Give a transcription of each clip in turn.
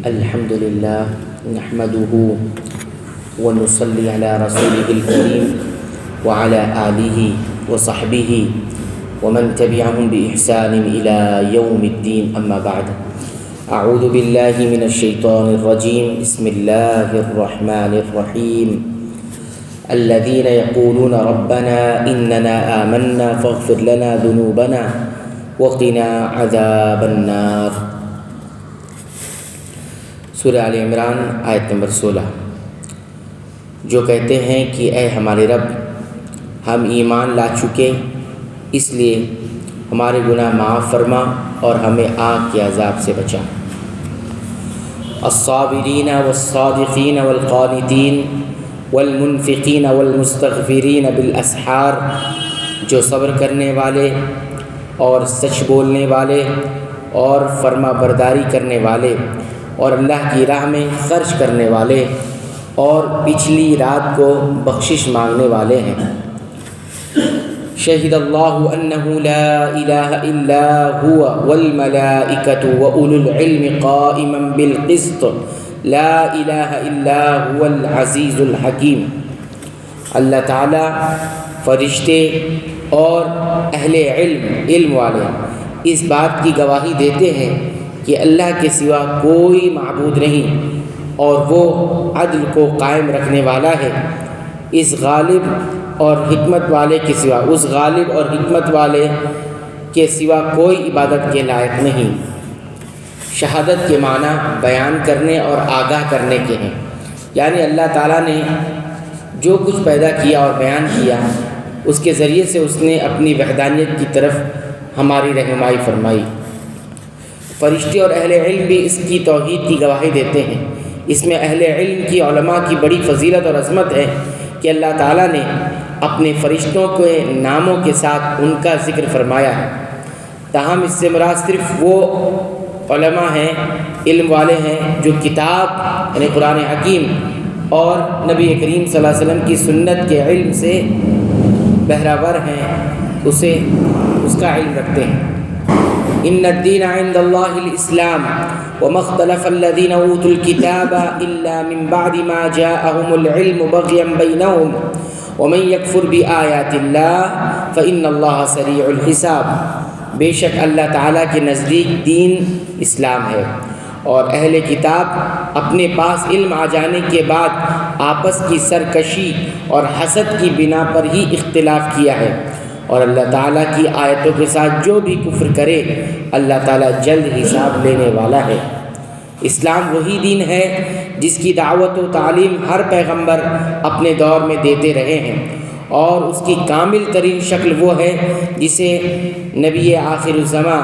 الحمد لله نحمده ونصلي على رسوله الكريم وعلى آله وصحبه ومن تبعهم بإحسان إلى يوم الدين أما بعد أعوذ بالله من الشيطان الرجيم بسم الله الرحمن الرحيم الذين يقولون ربنا إننا آمنا فاغفر لنا ذنوبنا وقنا عذاب النار۔ سورہ آل عمران آیت نمبر 16۔ جو کہتے ہیں کہ اے ہمارے رب، ہم ایمان لا چکے، اس لیے ہمارے گناہ معاف فرما اور ہمیں آگ کے عذاب سے بچا۔ الصابرین والصادقین والقانتین والمنفقین والمستغفرین بالاسحار، جو صبر کرنے والے اور سچ بولنے والے اور فرما برداری کرنے والے اور اللہ کی راہ میں خرچ کرنے والے اور پچھلی رات کو بخشش مانگنے والے ہیں۔ شہد اللہ انہ لا الہ الا هو والملائکۃ واولو العلم قائما بالقسط لا الہ الا هو العزیز الحکیم۔ اللہ تعالیٰ، فرشتے اور اہل علم والے اس بات کی گواہی دیتے ہیں کہ اللہ کے سوا کوئی معبود نہیں اور وہ عدل کو قائم رکھنے والا ہے۔ اس غالب اور حکمت والے کے سوا کے سوا کوئی عبادت کے لائق نہیں۔ شہادت کے معنی بیان کرنے اور آگاہ کرنے کے ہیں، یعنی اللہ تعالیٰ نے جو کچھ پیدا کیا اور بیان کیا اس کے ذریعے سے اس نے اپنی وحدانیت کی طرف ہماری رہنمائی فرمائی۔ فرشتے اور اہل علم بھی اس کی توحید کی گواہی دیتے ہیں۔ اس میں اہل علم کی علماء کی بڑی فضیلت اور عظمت ہے کہ اللہ تعالیٰ نے اپنے فرشتوں کے ناموں کے ساتھ ان کا ذکر فرمایا ہے۔ تاہم اس سے مراد صرف وہ علماء ہیں، علم والے ہیں جو کتاب یعنی قرآن حکیم اور نبی کریم صلی اللہ علیہ وسلم کی سنت کے علم سے بہرہور ہیں، اس کا علم رکھتے ہیں۔ ان الدین عند اللہ الاسلام وما اختلف الذین اوتوا الکتاب الا من بعد ما جاءهم العلم بغیا بینہم ومن یکفر بآیات اللہ فإن اللہ سریع الحساب۔ بے شک اللہ تعالیٰ کے نزدیک دین اسلام ہے، اور اہل کتاب اپنے پاس علم آ جانے کے بعد آپس کی سرکشی اور حسد کی بنا پر ہی اختلاف کیا ہے، اور اللہ تعالیٰ کی آیتوں کے ساتھ جو بھی کفر کرے اللہ تعالیٰ جلد حساب لینے والا ہے۔ اسلام وہی دین ہے جس کی دعوت و تعلیم ہر پیغمبر اپنے دور میں دیتے رہے ہیں، اور اس کی کامل ترین شکل وہ ہے جسے نبی آخر الزماں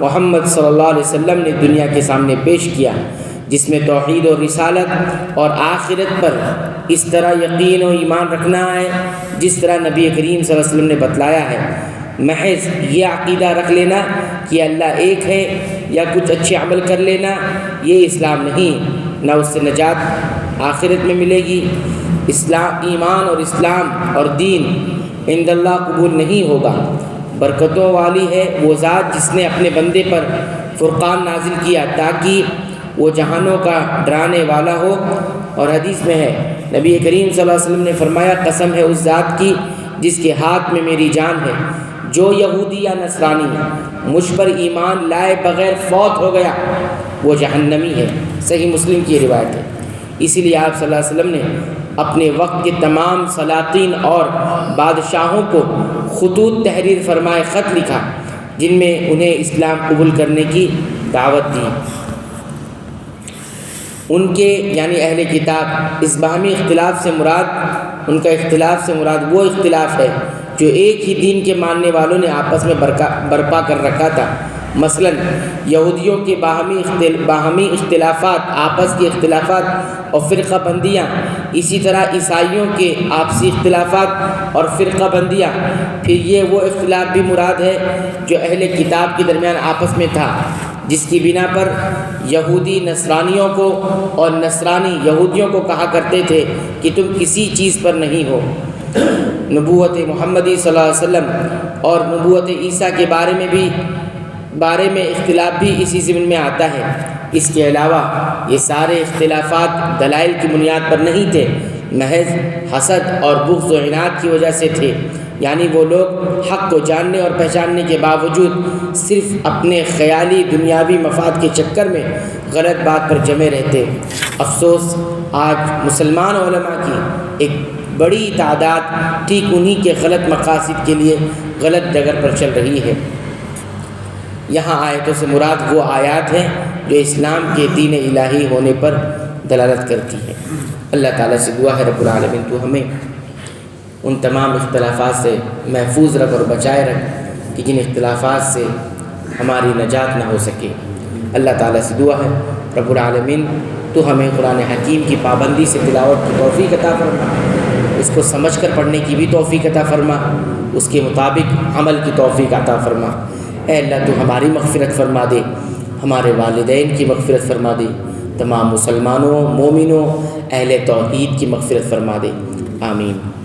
محمد صلی اللہ علیہ وسلم نے دنیا کے سامنے پیش کیا، جس میں توحید و رسالت اور آخرت پر اس طرح یقین و ایمان رکھنا ہے جس طرح نبی کریم صلی اللہ علیہ وسلم نے بتلایا ہے۔ محض یہ عقیدہ رکھ لینا کہ اللہ ایک ہے یا کچھ اچھے عمل کر لینا، یہ اسلام نہیں، نہ اس سے نجات آخرت میں ملے گی۔ ایمان اور اسلام اور دین عند اللہ قبول نہیں ہوگا۔ برکتوں والی ہے وہ ذات جس نے اپنے بندے پر فرقان نازل کیا تاکہ وہ جہانوں کا ڈرانے والا ہو، اور حدیث میں ہے نبی کریم صلی اللہ علیہ وسلم نے فرمایا، قسم ہے اس ذات کی جس کے ہاتھ میں میری جان ہے، جو یہودی یا نصرانی مجھ پر ایمان لائے بغیر فوت ہو گیا وہ جہنمی ہے۔ صحیح مسلم کی روایت ہے۔ اسی لیے آپ صلی اللہ علیہ وسلم نے اپنے وقت کے تمام سلاطین اور بادشاہوں کو خطوط تحریر فرمائے خط لکھا جن میں انہیں اسلام قبول کرنے کی دعوت دی۔ ان کے یعنی اہل کتاب اس باہمی اختلاف سے مراد ان کا اختلاف سے مراد وہ اختلاف ہے جو ایک ہی دین کے ماننے والوں نے آپس میں برپا کر رکھا تھا۔ مثلا یہودیوں کے باہمی اختلافات، آپس کے اختلافات اور فرقہ بندیاں، اسی طرح عیسائیوں کے آپسی اختلافات اور فرقہ بندیاں۔ پھر یہ وہ اختلاف بھی مراد ہے جو اہل کتاب کے درمیان آپس میں تھا، جس کی بنا پر یہودی نصرانیوں کو اور نصرانی یہودیوں کو کہا کرتے تھے کہ تم کسی چیز پر نہیں ہو۔ نبوت محمدی صلی اللہ علیہ وسلم اور نبوت عیسیٰ کے بارے میں اختلاف بھی اسی ضمن میں آتا ہے۔ اس کے علاوہ یہ سارے اختلافات دلائل کی بنیاد پر نہیں تھے، محض حسد اور بغض و عناد کی وجہ سے تھے۔ یعنی وہ لوگ حق کو جاننے اور پہچاننے کے باوجود صرف اپنے خیالی دنیاوی مفاد کے چکر میں غلط بات پر جمے رہتے۔ افسوس، آج مسلمان علماء کی ایک بڑی تعداد ٹھیک انہی کے غلط مقاصد کے لیے غلط ڈگر پر چل رہی ہے۔ یہاں آیتوں سے مراد وہ آیات ہیں جو اسلام کے دین الہی ہونے پر دلالت کرتی ہیں۔ اللہ تعالیٰ سے دعا ہے رب العالمین تو ہمیں ان تمام اختلافات سے محفوظ رکھ اور بچائے رکھ کہ جن اختلافات سے ہماری نجات نہ ہو سکے۔ اللہ تعالیٰ سے دعا ہے رب العالمین تو ہمیں قرآن حکیم کی پابندی سے تلاوت کی توفیق عطا فرما، اس کو سمجھ کر پڑھنے کی بھی توفیق عطا فرما، اس کے مطابق عمل کی توفیق عطا فرما۔ اے اللہ تو ہماری مغفرت فرما دے، ہمارے والدین کی مغفرت فرما دے، تمام مسلمانوں، مومنوں، اہل توحید کی مغفرت فرما دے، آمین۔